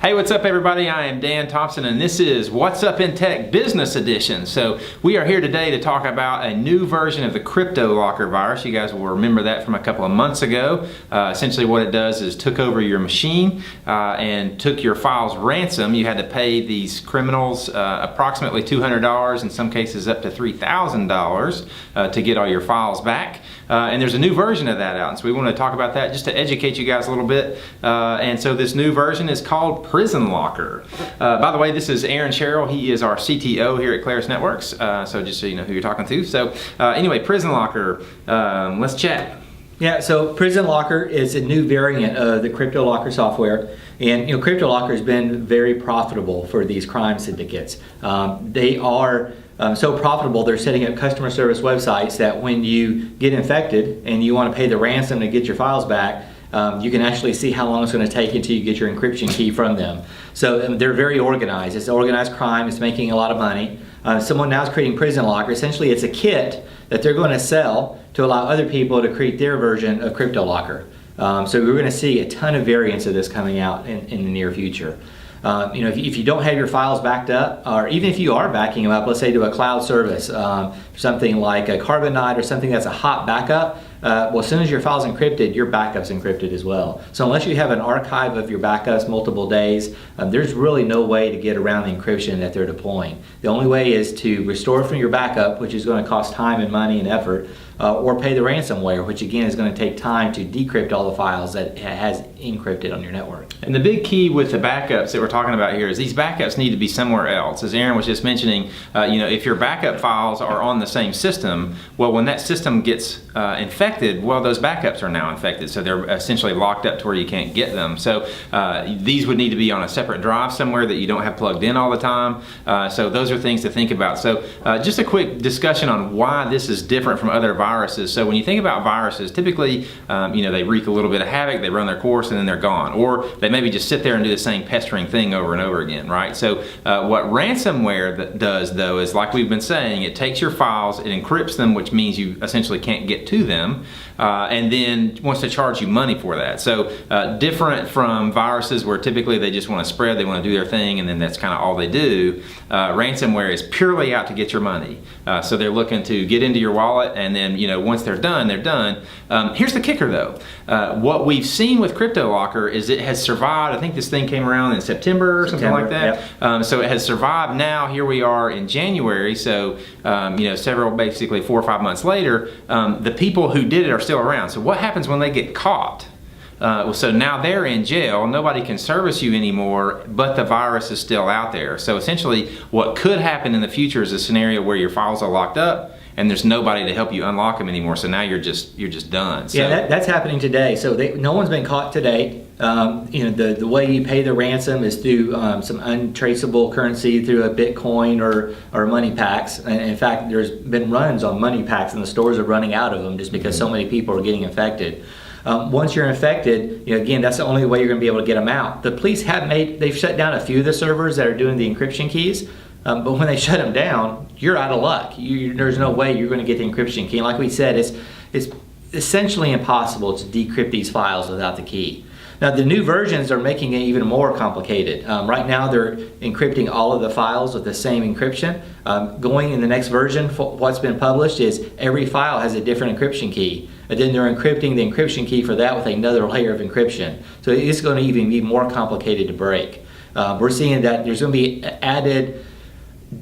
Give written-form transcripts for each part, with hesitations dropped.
Hey, what's up everybody? I am Dan Thompson and this is What's Up in Tech Business Edition. So we are here today to talk about a new version of the CryptoLocker virus. You guys will remember that from a couple of months ago. Essentially what it does is took over your machine and took your files ransom. You had to pay these criminals approximately $200, in some cases up to $3,000 to get all your files back. And there's a new version of that out, and so we want to talk about that just to educate you guys a little bit. And so this new version is called PrisonLocker. By the way, this is Sherrill. He is our CTO here at Claris Networks, so just so you know who you're talking to. So anyway, PrisonLocker, let's chat. Yeah, so PrisonLocker is a new variant of the CryptoLocker software, and CryptoLocker has been very profitable for these crime syndicates. They are so profitable, they're setting up customer service websites that when you get infected and you want to pay the ransom to get your files back, you can actually see how long it's going to take until you get your encryption key from them. So they're very organized. It's organized crime. It's making a lot of money. Someone now is creating PrisonLocker. Essentially, it's a kit that they're going to sell to allow other people to create their version of CryptoLocker. So we're going to see a ton of variants of this coming out in the near future. If you don't have your files backed up, or even if you are backing them up, let's say to a cloud service, something like a Carbonite or something that's a hot backup, well, as soon as your file's encrypted, your backup's encrypted as well. So unless you have an archive of your backups multiple days, there's really no way to get around the encryption that they're deploying. The only way is to restore from your backup, which is going to cost time and money and effort, or pay the ransomware, which again is going to take time to decrypt all the files that it has encrypted on your network. And the big key with the backups that we're talking about here is these backups need to be somewhere else. As Aaron was just mentioning, if your backup files are on the same system, well, when that system gets infected, well, those backups are now infected, so they're essentially locked up to where you can't get them. So these would need to be on a separate drive somewhere that you don't have plugged in all the time. So those are things to think about. So just a quick discussion on why this is different from other viruses. So when you think about viruses, typically, they wreak a little bit of havoc, they run their course, and then they're gone. Or they maybe just sit there and do the same pestering thing over and over again, right? So what ransomware does, though, is like we've been saying, it takes your files, it encrypts them, which means you essentially can't get to them, and then wants to charge you money for that. So different from viruses where typically they just want to spread, they want to do their thing, and then that's kind of all they do. Ransomware is purely out to get your money. So they're looking to get into your wallet, and then once they're done, they're done. Here's the kicker though. What we've seen with CryptoLocker is it has survived. I think this thing came around in September or something like that. Yep. So it has survived now. Here we are in January. So basically 4 or 5 months later, the people who did it are still around. So what happens when they get caught? So now they're in jail, nobody can service you anymore, but the virus is still out there. So essentially what could happen in the future is a scenario where your files are locked up and there's nobody to help you unlock them anymore. So now you're just done. So, yeah, that's happening today. So no one's been caught today. The way you pay the ransom is through some untraceable currency, through a Bitcoin or money packs. And in fact, there's been runs on money packs and the stores are running out of them just because so many people are getting infected. Once you're infected, again, that's the only way you're going to be able to get them out. The police they've shut down a few of the servers that are doing the encryption keys, but when they shut them down, you're out of luck. There's no way you're going to get the encryption key. And like we said, it's essentially impossible to decrypt these files without the key. Now, the new versions are making it even more complicated. Right now, they're encrypting all of the files with the same encryption. Going in the next version, what's been published is every file has a different encryption key. And then they're encrypting the encryption key for that with another layer of encryption. So it's going to even be more complicated to break. We're seeing that there's going to be added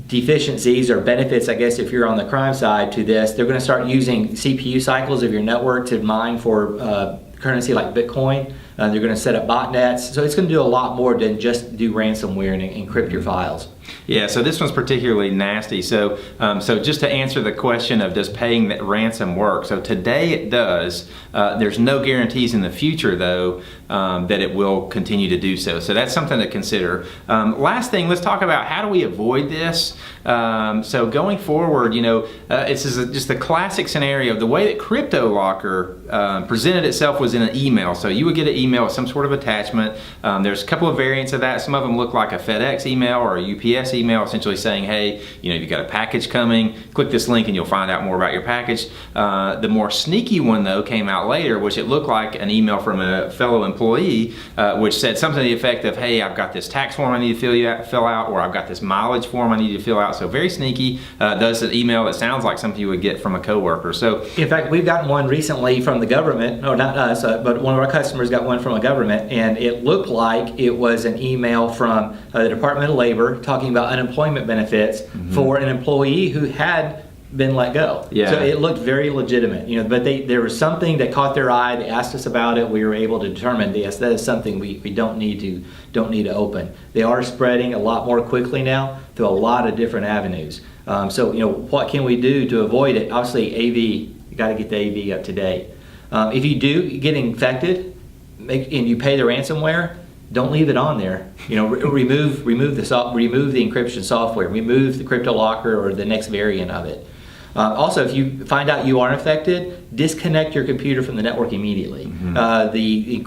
deficiencies or benefits, I guess, if you're on the crime side to this. They're going to start using CPU cycles of your network to mine for currency like Bitcoin. They're going to set up botnets. So it's going to do a lot more than just do ransomware and encrypt your files. Yeah, so this one's particularly nasty. So just to answer the question of does paying that ransom work? So today it does. There's no guarantees in the future, though, that it will continue to do so. So that's something to consider. Last thing, let's talk about how do we avoid this. So going forward, this is just a classic scenario. The way that CryptoLocker presented itself was in an email. So you would get an email email with some sort of attachment. There's a couple of variants of that. Some of them look like a FedEx email or a UPS email, essentially saying, hey, you've got a package coming, click this link and you'll find out more about your package. The more sneaky one though came out later, which it looked like an email from a fellow employee, which said something to the effect of, hey, I've got this tax form I need to fill out, or I've got this mileage form I need to fill out. So very sneaky. Does an email that sounds like something you would get from a coworker. So in fact, we've gotten one recently from the government, or not us, but one of our customers got one from a government, and it looked like it was an email from the Department of Labor talking about unemployment benefits for an employee who had been let go. Yeah. So it looked very legitimate, but there was something that caught their eye. They asked us about it. We were able to determine, yes, that is something we don't need to open. They are spreading a lot more quickly now through a lot of different avenues. So what can we do to avoid it? Obviously, AV, you got to get the AV up to date. If you do get infected and you pay the ransomware, don't leave it on there. Remove the encryption software, remove the CryptoLocker or the next variant of it. Also, if you find out you are infected, disconnect your computer from the network immediately. The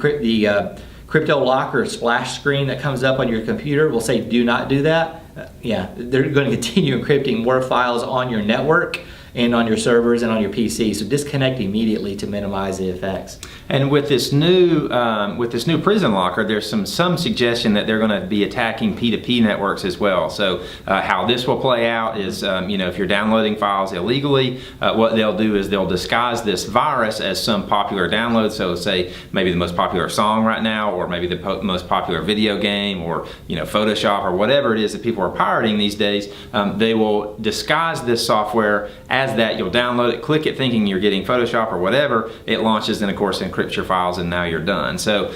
CryptoLocker splash screen that comes up on your computer will say, do not do that. They're going to continue encrypting more files on your network and on your servers and on your PC. So disconnect immediately to minimize the effects. And with this new PrisonLocker, there's some suggestion that they're going to be attacking P2P networks as well. So how this will play out is, if you're downloading files illegally, what they'll do is they'll disguise this virus as some popular download. So say maybe the most popular song right now, or maybe the most popular video game, or Photoshop, or whatever it is that people are pirating these days. They will disguise this software as that. You'll download it, click it thinking you're getting Photoshop or whatever. It launches and of course encrypts your files, and now you're done. So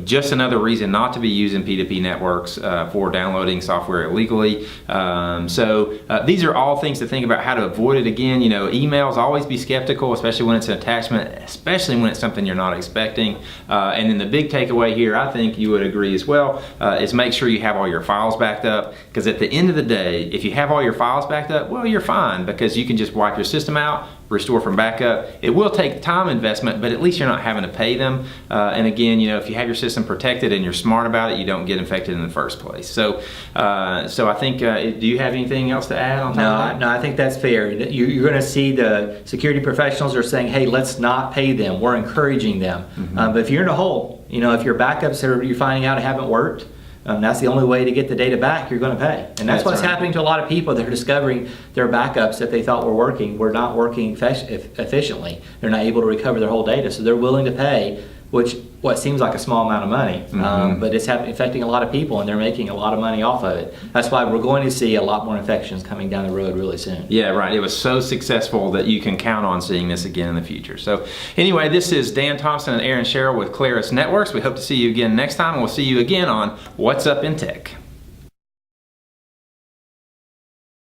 just another reason not to be using P2P networks for downloading software illegally. These are all things to think about how to avoid it. Again, emails, always be skeptical, especially when it's an attachment, especially when it's something you're not expecting. And then the big takeaway here, I think you would agree as well, is make sure you have all your files backed up, because at the end of the day, if you have all your files backed up, well, you're fine, because you can just wipe your system out, restore from backup. It will take time investment, but at least you're not having to pay them. And again, if you have your system protected and you're smart about it, you don't get infected in the first place. So I think, do you have anything else to add on top of that? No, I think that's fair. You're going to see the security professionals are saying, hey, let's not pay them. We're encouraging them. But if you're in a hole, if your backups you're finding out haven't worked, that's the only way to get the data back, you're going to pay. And that's what's happening to a lot of people. They're discovering their backups that they thought were not working efficiently. They're not able to recover their whole data, so they're willing to pay what seems like a small amount of money, but it's affecting a lot of people, and they're making a lot of money off of it. That's why we're going to see a lot more infections coming down the road really soon. Yeah, right. It was so successful that you can count on seeing this again in the future. So anyway, this is Dan Thompson and Aaron Sherrill with Claris Networks. We hope to see you again next time, and we'll see you again on What's Up in Tech.